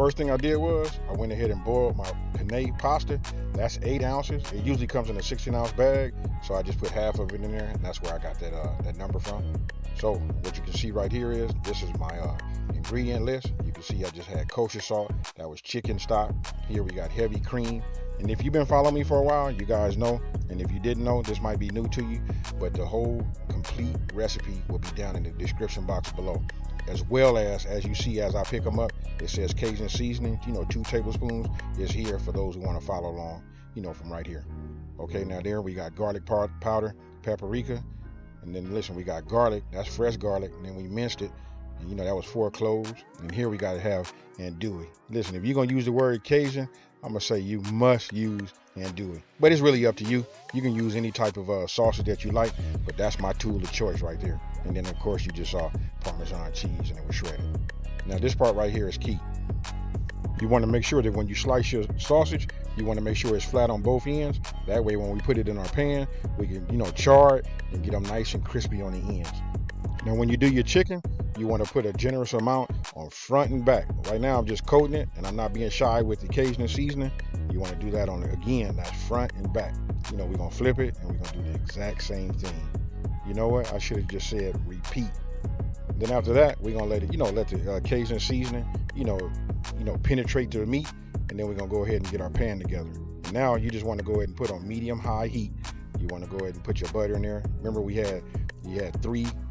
first thing I did was I went ahead and boiled my penne pasta. That's 8 ounces. It usually comes in a 16-ounce bag, so I just put half of it in there, and that's where I got that number from. So what you can see right here is this is my ingredient list. You can see I just had kosher salt. That was chicken stock. Here we got heavy cream. And if you've been following me for a while, you guys know. And if you didn't know, this might be new to you, but the whole complete recipe will be down in the description box below. As well as you see as I pick them up, it says Cajun seasoning, 2 tablespoons is here for those who want to follow along, from right here. Okay, now there we got garlic powder, paprika, and then listen, we got garlic, that's fresh garlic, and then we minced it, and that was 4 cloves, and here we got to have andouille. Listen, if you're going to use the word Cajun, I'm going to say you must use andouille, but it's really up to you. You can use any type of sausage that you like, but that's my tool of choice right there. And then of course you just saw Parmesan cheese, and it was shredded. Now this part right here is key. You want to make sure that when you slice your sausage, you want to make sure it's flat on both ends. That way when we put it in our pan, we can char it and get them nice and crispy on the ends. Now when you do your chicken, you want to put a generous amount on front and back. Right now I'm just coating it, and I'm not being shy with the Cajun seasoning. You want to do that on again, that's front and back. We're going to flip it, and we're going to do the exact same thing. You know what? I should have just said repeat. Then after that, we're going to let it, let the Cajun seasoning, penetrate the meat, and then we're going to go ahead and get our pan together. And now you just want to go ahead and put on medium-high heat. You want to go ahead and put your butter in there. Remember you had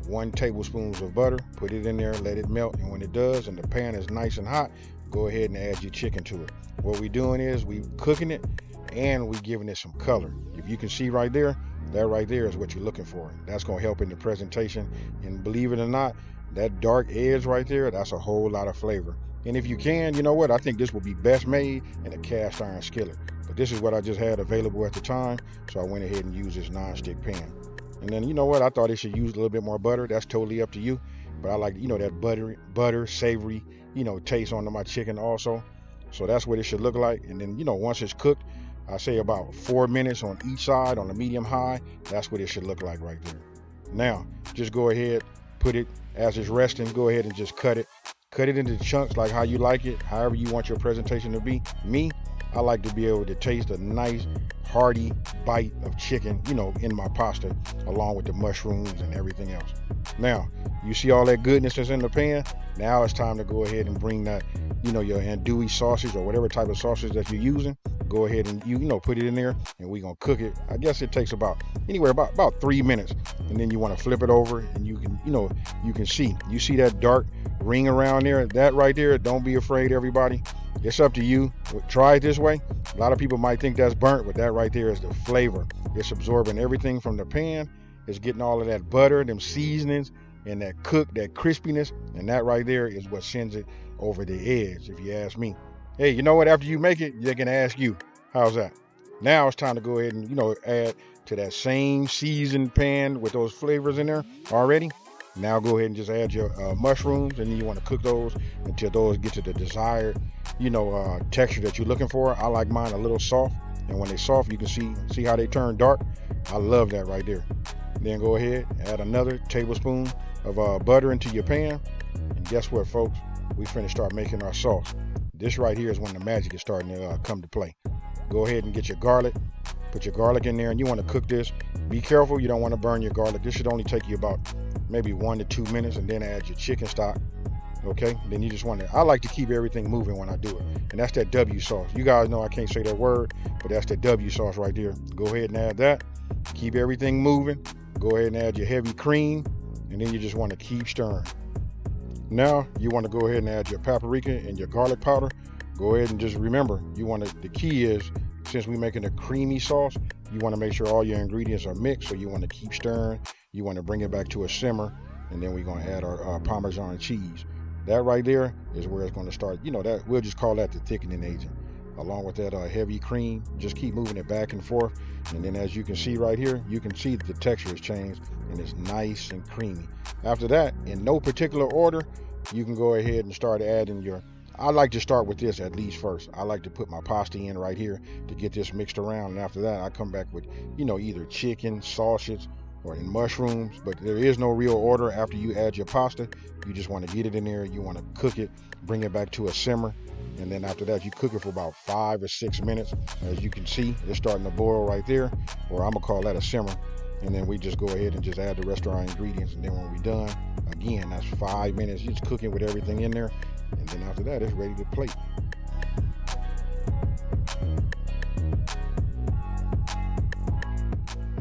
1 tablespoons of butter. Put it in there, let it melt, and when it does and the pan is nice and hot, go ahead and add your chicken to it. What we're doing is we cooking it, and we giving it some color. If you can see right there, that right there is what you're looking for. That's going to help in the presentation, and believe it or not, that dark edge right there, that's a whole lot of flavor. And if you can, you know what, I think this will be best made in a cast iron skillet, but this is what I just had available at the time, so I went ahead and used this non-stick pan. And then you know what, I thought it should use a little bit more butter. That's totally up to you, but I like that butter savory taste on my chicken also. So that's what it should look like. And then once it's cooked, I say about 4 minutes on each side on the medium high. That's what it should look like right there. Now just go ahead, put it as it's resting, go ahead and just cut it into chunks like how you like it, however you want your presentation to be. Me, I like to be able to taste a nice hearty bite of chicken in my pasta, along with the mushrooms and everything else. Now you see all that goodness that's in the pan. Now it's time to go ahead and bring that your andouille sausage or whatever type of sausage that you're using. Go ahead and put it in there, and we're gonna cook it. I guess it takes about 3 minutes, and then you want to flip it over, and you can see that dark ring around there. That right there, don't be afraid, everybody. It's up to you. Try it this way. A lot of people might think that's burnt, but that right there is the flavor. It's absorbing everything from the pan. It's getting all of that butter, them seasonings, and that crispiness, and that right there is what sends it over the edge, if you ask me. Hey, you know what? After you make it, they can ask you, how's that? Now it's time to go ahead and add to that same seasoned pan with those flavors in there already. Now go ahead and just add your mushrooms, and then you want to cook those until those get to the desired texture that you're looking for. I like mine a little soft, and when they're soft, you can see how they turn dark. I love that right there. Then go ahead, add another tablespoon of butter into your pan, and guess what, folks? We finna start making our sauce. This right here is when the magic is starting to come to play. Go ahead and get your garlic. Put your garlic in there, and you want to cook this. Be careful, you don't want to burn your garlic. This should only take you about maybe 1 to 2 minutes, and then add your chicken stock. Okay, then you just want to, I like to keep everything moving when I do it, and that's that W sauce. You guys know I can't say that word, but that's that W sauce right there. Go ahead and add that. Keep everything moving. Go ahead and add your heavy cream, and then you just want to keep stirring. Now you want to go ahead and add your paprika and your garlic powder. Go ahead and just remember, the key is, since we're making a creamy sauce, you want to make sure all your ingredients are mixed, so you want to keep stirring. You want to bring it back to a simmer, and then we're going to add our Parmesan cheese. That right there is where it's going to start, that we'll just call that the thickening agent. Along with that heavy cream, just keep moving it back and forth, and then as you can see right here, you can see that the texture has changed, and it's nice and creamy. After that, in no particular order, you can go ahead and start adding I like to start with this at least first. I like to put my pasta in right here to get this mixed around, and after that I come back with either chicken, sausage, or in mushrooms, but there is no real order after you add your pasta. You just want to get it in there, you want to cook it, bring it back to a simmer, and then after that you cook it for about 5 or 6 minutes. As you can see, it's starting to boil right there, or I'm gonna call that a simmer. And then we just go ahead and just add the rest of our ingredients, and then when we're done, again, that's 5 minutes. You're just cooking with everything in there, and then after that it's ready to plate.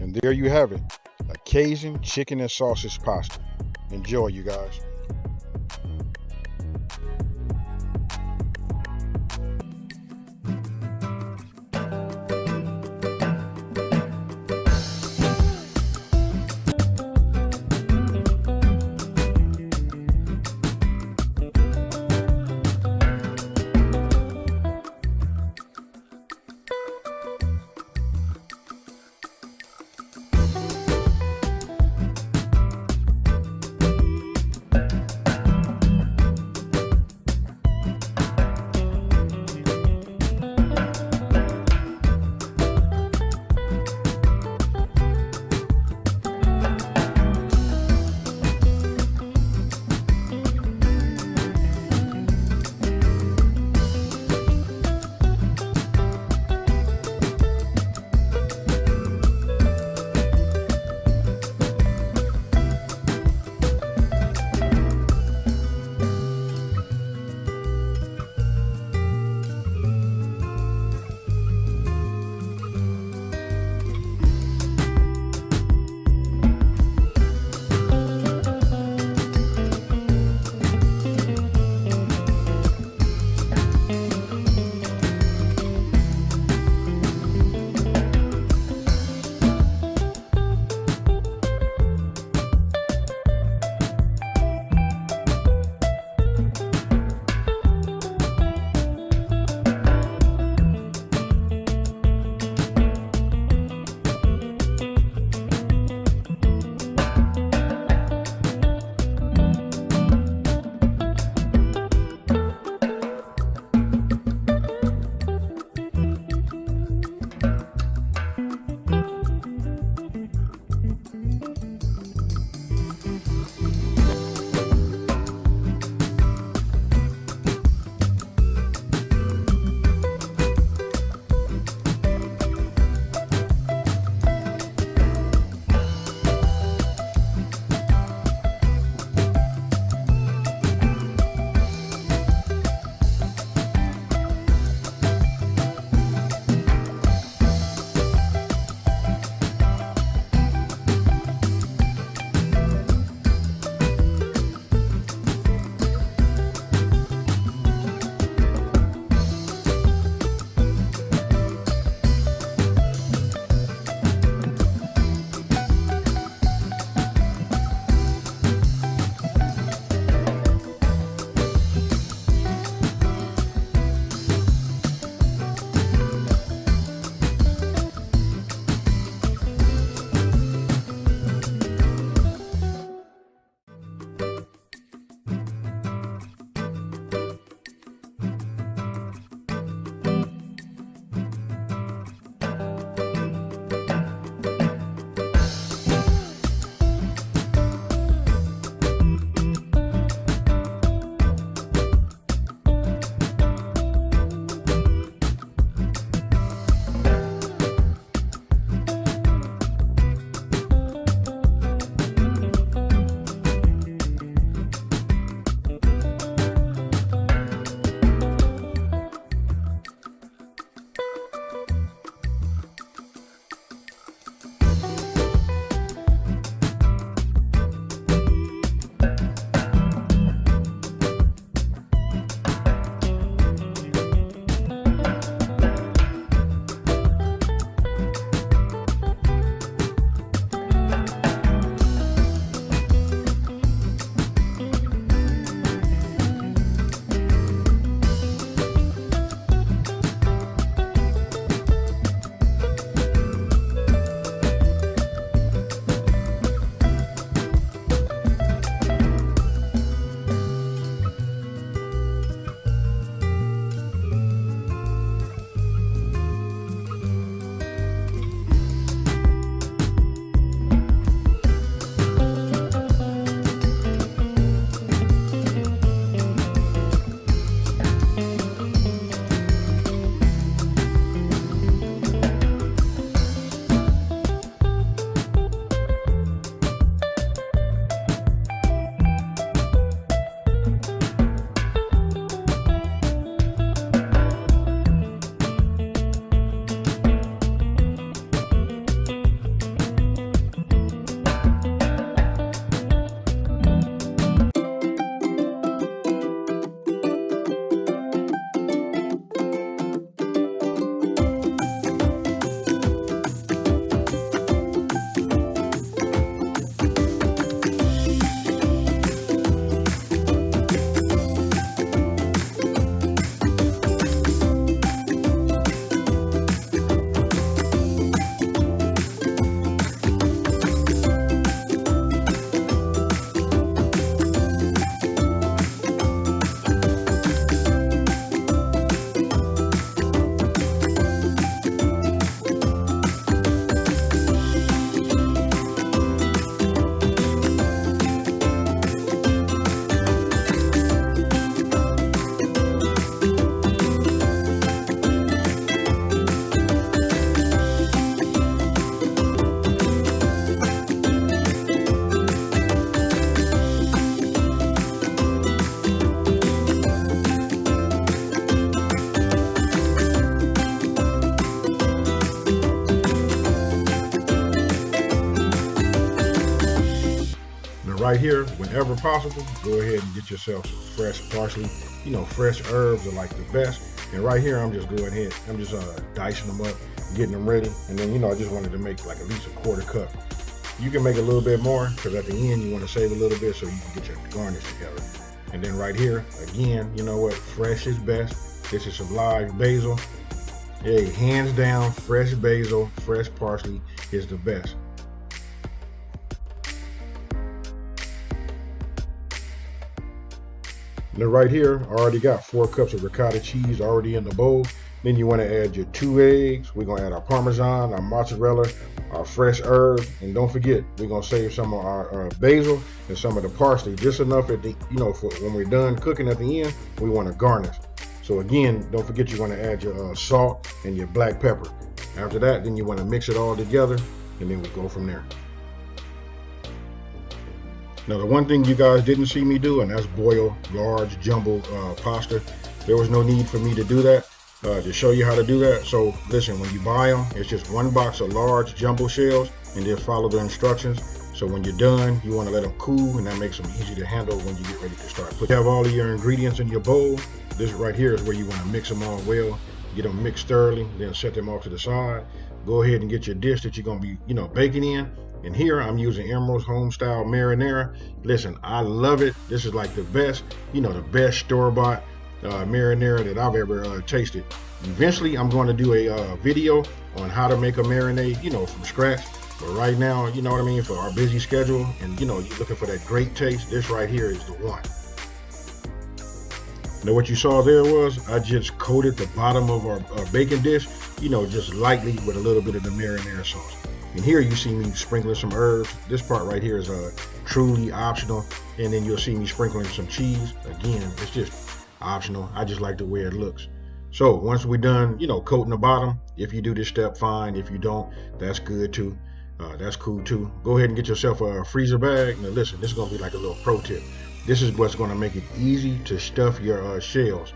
And there you have it, a Cajun chicken and sausage pasta. Enjoy, you guys. right here, whenever possible, go ahead and get yourself some fresh parsley. You know, fresh herbs are like the best. And right here, I'm just dicing them up, getting them ready. And then, you know, I just wanted to make like at least a quarter cup. You can make a little bit more because at the end you want to save a little bit so you can get your garnish together. And then right here, again, you know what? Fresh is best. This is some live basil. Hey, hands down, fresh basil, fresh parsley is the best. Now right here, I already got 4 cups of ricotta cheese already in the bowl. Then you want to add your 2 eggs. We're going to add our Parmesan, our mozzarella, our fresh herbs. And don't forget, we're going to save some of our basil and some of the parsley. Just enough at the, you know, for when we're done cooking at the end, we want to garnish. So again, don't forget you want to add your salt and your black pepper. After that, then you want to mix it all together and then we go from there. Now the one thing you guys didn't see me do, and that's boil large jumbo pasta. There was no need for me to do that, to show you how to do that. So listen, when you buy them, it's just 1 box of large jumbo shells and just follow the instructions. So when you're done, you want to let them cool and that makes them easy to handle when you get ready to start. You have all of your ingredients in your bowl. This right here is where you want to mix them all well, get them mixed thoroughly, then set them off to the side. Go ahead and get your dish that you're going to be, you know, baking in. And here I'm using Emerald's home style marinara. Listen, I love it. This is like the best, you know, the best store-bought marinara that I've ever tasted. Eventually, I'm going to do a video on how to make a marinade, you know, from scratch. But right now, you know what I mean, for our busy schedule and, you know, you're looking for that great taste, this right here is the one. Now what you saw there was I just coated the bottom of our bacon dish, you know, just lightly with a little bit of the marinara sauce. And here you see me sprinkling some herbs. This part right here is truly optional. And then you'll see me sprinkling some cheese. Again, it's just optional. I just like the way it looks. So once we're done, you know, coating the bottom, if you do this step, fine. If you don't, that's good too. That's cool too. Go ahead and get yourself a freezer bag. Now listen, this is going to be like a little pro tip. This is what's going to make it easy to stuff your shells.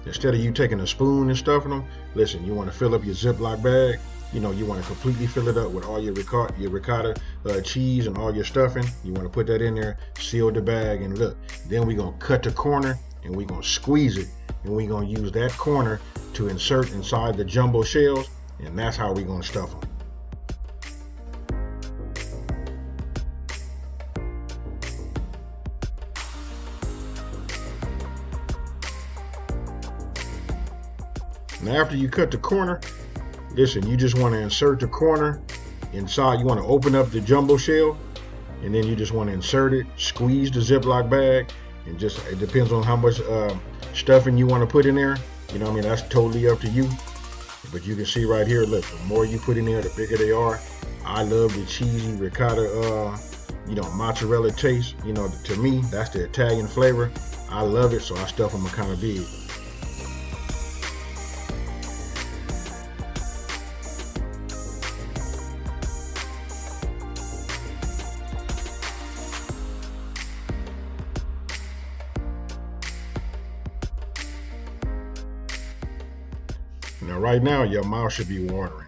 Instead of you taking a spoon and stuffing them, listen, you want to fill up your Ziploc bag. You know, you want to completely fill it up with all your ricotta cheese and all your stuffing. You want to put that in there, seal the bag, and look. Then we're going to cut the corner and we're going to squeeze it. And we're going to use that corner to insert inside the jumbo shells. And that's how we're going to stuff them. Now after you cut the corner, listen, you just want to insert the corner inside. You want to open up the jumbo shell and then you just want to insert it, squeeze the Ziploc bag, and just, it depends on how much stuffing you want to put in there. You know what I mean? That's totally up to you. But you can see right here, look, the more you put in there, the bigger they are. I love the cheesy ricotta, you know, mozzarella taste. You know, to me, that's the Italian flavor. I love it, so I stuff them kind of big. Now right now your mouth should be watering.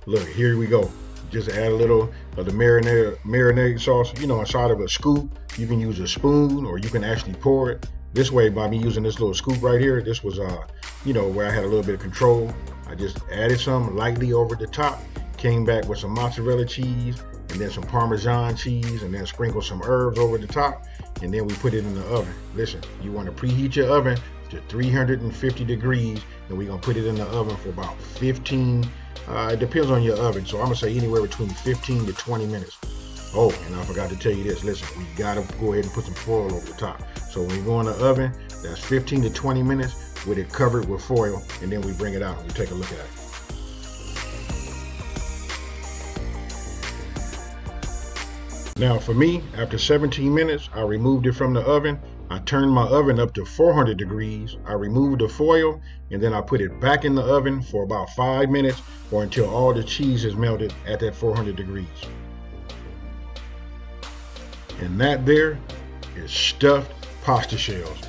Look, here we go. Just add a little of the marinade sauce, you know, inside of a scoop. You can use a spoon or you can actually pour it. This way, by me using this little scoop right here, this was, you know, where I had a little bit of control. I just added some lightly over the top, came back with some mozzarella cheese and then some Parmesan cheese and then sprinkled some herbs over the top. And then we put it in the oven. Listen, you want to preheat your oven to 350 degrees and we're going to put it in the oven for about 15, it depends on your oven. So I'm going to say anywhere between 15 to 20 minutes. Oh, and I forgot to tell you this. Listen, we got to go ahead and put some foil over the top. So when you go in the oven, that's 15 to 20 minutes with it covered with foil. And then we bring it out and we take a look at it. Now for me, after 17 minutes, I removed it from the oven. I turned my oven up to 400 degrees. I removed the foil and then I put it back in the oven for about 5 minutes or until all the cheese is melted at that 400 degrees. And that there is stuffed pasta shells.